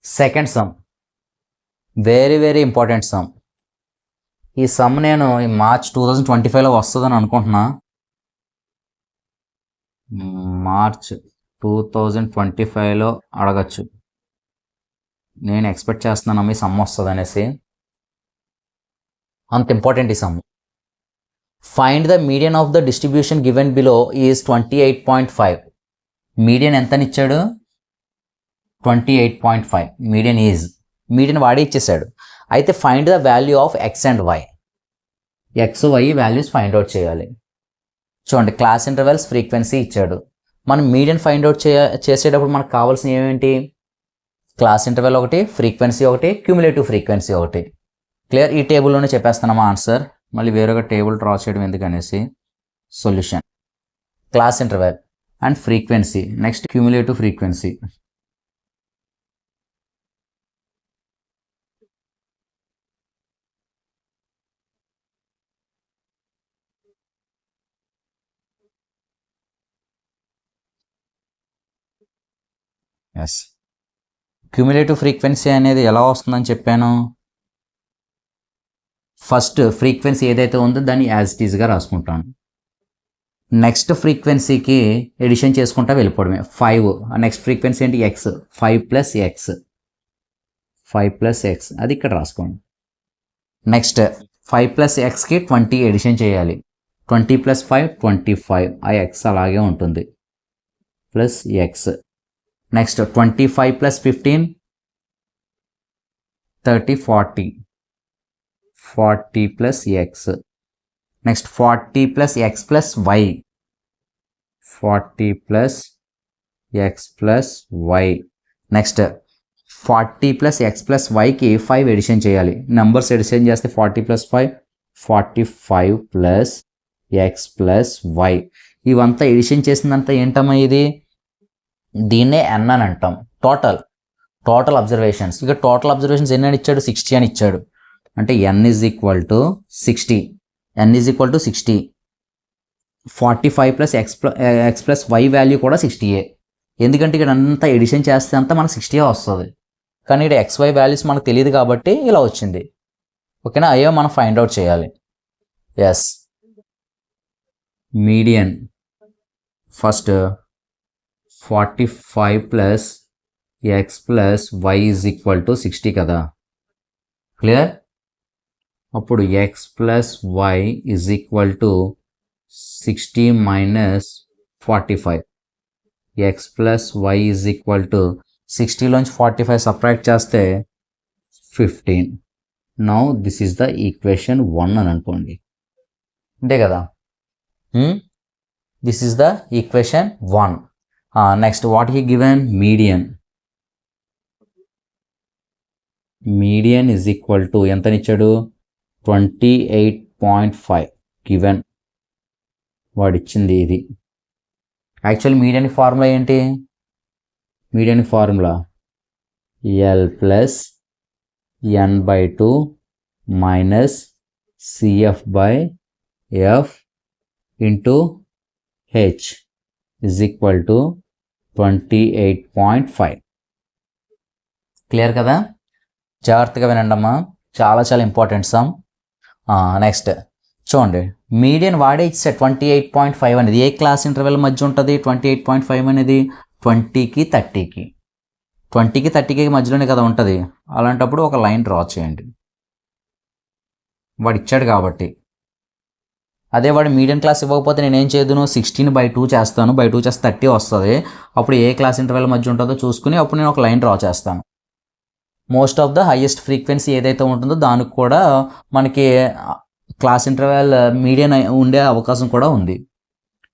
Second some, very very important some. ఈ some నేను March 2025లో వస్తుందని అనుకుంటున్నా. మార్చ్ 2025లో అడగచ్చు. నేను ఎక్స్పెక్ట్ చేస్తున్నాను ఈ సమ్ వస్తుంది అనేసి. అంత ఇంపార్టెంట్ ఈ sum. Find the median of the distribution given below is 28.5. Median ఎంతనిచ్చాడు? 28.5. మీడియన్ వాడి ఇచ్చేసాడు. అయితే find the value of X and Y. X Y values find out చేయాలి. చూడండి, క్లాస్ ఇంటర్వెల్స్, ఫ్రీక్వెన్సీ ఇచ్చాడు. మనం మీడియన్ ఫైండ్ అవుట్ చేసేటప్పుడు మనకు కావాల్సిన ఏమేంటి? క్లాస్ ఇంటర్వెల్ ఒకటి, ఫ్రీక్వెన్సీ ఒకటి, క్యూములేటివ్ ఫ్రీక్వెన్సీ ఒకటి. క్లియర్? ఈ టేబుల్లోనే చెప్పేస్తున్నామా ఆన్సర్? మళ్ళీ వేరొక టేబుల్ డ్రా చేయడం ఎందుకనేసి. Solution, class interval and frequency, next cumulative frequency. Yes, cumulative frequency అనేది ఎలా వస్తుందని చెప్పాను. ఫస్ట్ ఫ్రీక్వెన్సీ ఏదైతే ఉందో దాన్ని యాజ్ ఇట్ ఈజ్గా రాసుకుంటాను. నెక్స్ట్ ఫ్రీక్వెన్సీకి ఎడిషన్ చేసుకుంటా వెళ్ళిపోవడమే. 5, నెక్స్ట్ ఫ్రీక్వెన్సీ ఏంటి? ఎక్స్. 5 + x, అది ఇక్కడ రాసుకోండి. నెక్స్ట్ 5 + xకి 20 ఎడిషన్ చేయాలి. 20 + 5 25, ఆ ఎక్స్ అలాగే ఉంటుంది, plus X. Next 25 + 15 30 40 + x. Next 40 + x + y, 40 + x + y. Next 40 + x + yకి 5 ఎడిషన్ చేయాలి. నెంబర్స్ ఎడిషన్ చేస్తే 40 + 5 45 + x + y. ఇవంతా ఎడిషన్ చేసిందంతా ఏంటమ్మా ఇది? దీన్నే n అని అంటాం. Total observations. ఇక టోటల్ అబ్జర్వేషన్స్ ఎన్ని అని ఇచ్చాడు? 60 అని ఇచ్చాడు. అంటే n = 60. n = 60. 45 + x + y value కూడా 60. ఎందుకంటే ఇక్కడ అంతా ఎడిషన్ చేస్తే అంతా మనకు 60 వస్తుంది. కానీ ఇక్కడ xy వాల్యూస్ మనకు తెలియదు కాబట్టి ఇలా వచ్చింది. ఓకేనా? అయ్యో మనం ఫైండ్ అవుట్ చేయాలి. Yes, median first 45 + x + y = 60 కదా. క్లియర్? అప్పుడు x + y = 60 - 45. x + y = 60లోంచి 45 సబ్ట్రాక్ట్ చేస్తే 15. Now this is the equation 1 అని అనుకోండి. అంతే కదా? This is the equation 1. Next what he given? Median = ఎంతనిచ్చాడు? 28.5 గివెన్. వాడిచ్చింది ఇది. యాక్చువల్ మీడియన్ ఫార్ములా ఏంటి? Median formula L + n/2 - CF/F × H = 28.5. Clear కదా? జాగ్రత్తగా వినండి అమ్మా, చాలా చాలా ఇంపార్టెంట్ సమ్. నెక్స్ట్ చూడండి, మీడియన్ వాడే ఇచ్చే 28.5 అనేది ఏ క్లాస్ ఇంటర్వెల్ మధ్య ఉంటుంది? 28.5 అనేది 20కి 30కి. 20కి 30కి మధ్యలోనే కదా ఉంటుంది. అలాంటప్పుడు ఒక లైన్ డ్రా చేయండి. వాడు ఇచ్చాడు కాబట్టి. అదే వాడు మీడియన్ క్లాస్ ఇవ్వకపోతే నేనేం చేయదును? 16/2 చేస్తాను. 2 చేస్తే 30 వస్తుంది. అప్పుడు ఏ క్లాస్ ఇంటర్వెల్ మధ్య ఉంటుందో చూసుకుని అప్పుడు నేను ఒక లైన్ డ్రా చేస్తాను. Most of the highest frequency ఏదైతే ఉంటుందో దానికి కూడా మనకి క్లాస్ ఇంటర్వెల్ మీడియన్ ఉండే అవకాశం కూడా ఉంది.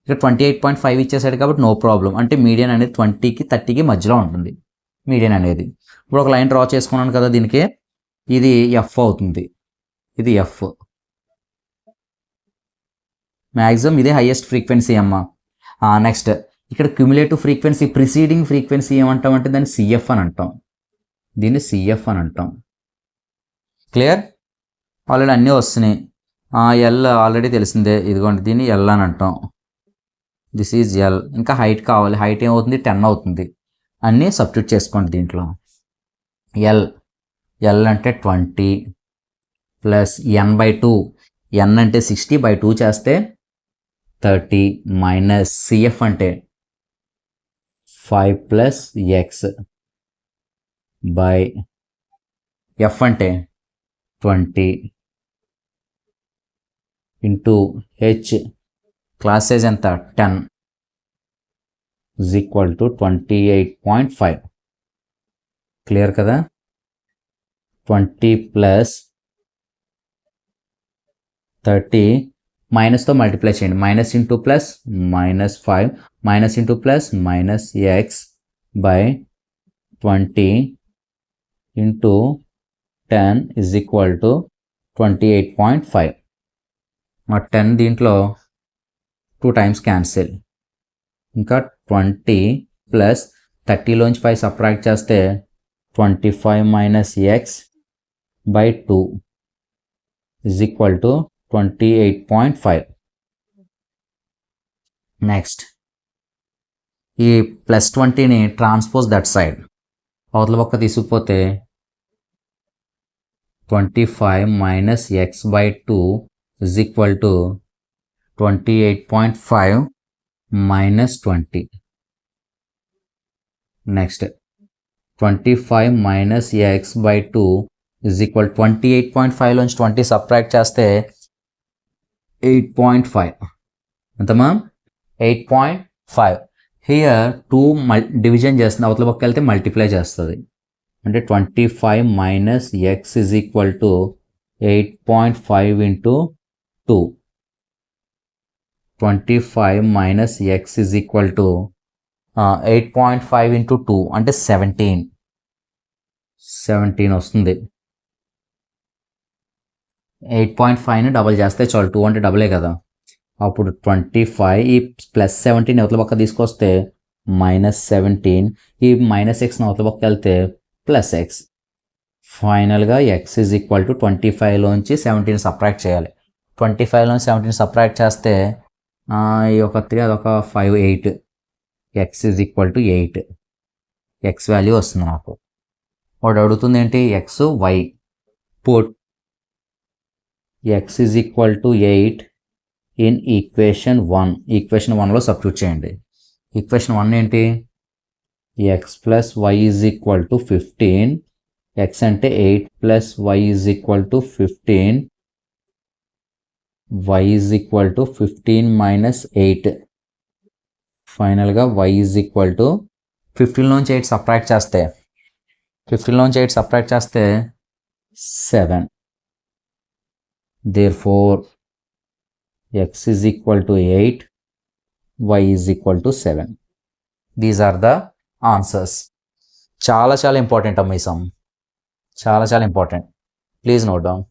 ఇక్కడ 28.5 ఇచ్చేసాడు కాబట్టి నో ప్రాబ్లం. అంటే మీడియన్ అనేది 20కి 30కి మధ్యలో ఉంటుంది మీడియన్ అనేది. ఇప్పుడు ఒక లైన్ డ్రా చేసుకున్నాను కదా దీనికి. ఇది ఎఫ్ అవుతుంది, ఇది ఎఫ్. మ్యాక్సిమం ఇదే హైయెస్ట్ ఫ్రీక్వెన్సీ అమ్మ. నెక్స్ట్ ఇక్కడ క్యుములేటివ్ ఫ్రీక్వెన్సీ, ప్రిసీడింగ్ ఫ్రీక్వెన్సీ ఏమంటాం అంటే దాన్ని సిఎఫ్ అని అంటాం. దీన్ని సిఎఫ్ అని అంటాం. క్లియర్? ఆల్రెడీ అన్నీ వస్తున్నాయి. ఎల్ ఆల్రెడీ తెలిసిందే, ఇదిగోండి దీన్ని ఎల్ అని అంటాం. This is L. ఇంకా హైట్ కావాలి. హైట్ ఏమవుతుంది? 10 అవుతుంది. అన్నీ సబ్స్టిట్యూట్ చేసుకోండి దీంట్లో. L అంటే 20 ప్లస్ n/2 n అంటే 60/2 చేస్తే 30 మైనస్ CF అంటే 5 ప్లస్ X బై F అంటే 20 ఇంటూ H క్లాస్ సైజ్ ఎంత 10 is equal to 28.5. క్లియర్ కదా 20 ప్లస్ 30 మైనస్తో మల్టిప్లై చేయండి minus into plus -5 minus into plus -x by 20 into 10 is equal to 28.5. ఆ 10 దీంట్లో 2 times cancel ఇంకా 20 ప్లస్ 30లోంచి 5 సబ్ట్రాక్ట్ చేస్తే 25 minus x by 2 is equal to 28.5. Next ఈ plus 20ని transpose that side అవతల పక్క తీసుకుపోతే 25 minus x by 2 is equal to 28.5 minus 20. Next 25 minus x by 2 is equal 28.5 లోంచి 20 subtract చేస్తే 8.5 ఎంతమా 8.5 హియర్ 2 డివిజన్ చేస్తుంది అవతల పక్క వెళ్తే మల్టిప్లై చేస్తుంది అంటే 25 minus x is equal to 8.5 into 2 25 minus x is equal to 8.5 into 2 అంటే 17 వస్తుంది 8.5ని డబల్ చేస్తే చాలు 2 అంటే డబలే కదా అప్పుడు 25 ఈ ప్లస్ 17 అవతల పక్క తీసుకొస్తే -17 ఈ -x అవతల పక్క వెళ్తే +x ఫైనల్గా x is equal to 25 లోంచి 17 సబ్ట్రాక్ట్ చేయాలి 25 లోంచి 17 సబ్ట్రాక్ట్ చేస్తే ఈ ఒక 3 అదొక 5 8 x is equal to 8 x value వస్తుంది నాకు వాడు అడుగుతుంది ఏంటి x y put x is equal to 8 in equation 1లో సబ్స్టిట్యూట్ చేయండి ఈక్వేషన్ 1 ఏంటి x plus y is equal to 15 x అంటే 8 plus y is equal to 15 y is equal to 15 minus 8 ఫైనల్గా y is equal to 15 నుంచి 8 subtract చేస్తే 7 therefore x is equal to 8 y is equal to 7 these are the answers చాలా important అమ్మ ఈ some చాలా important please note down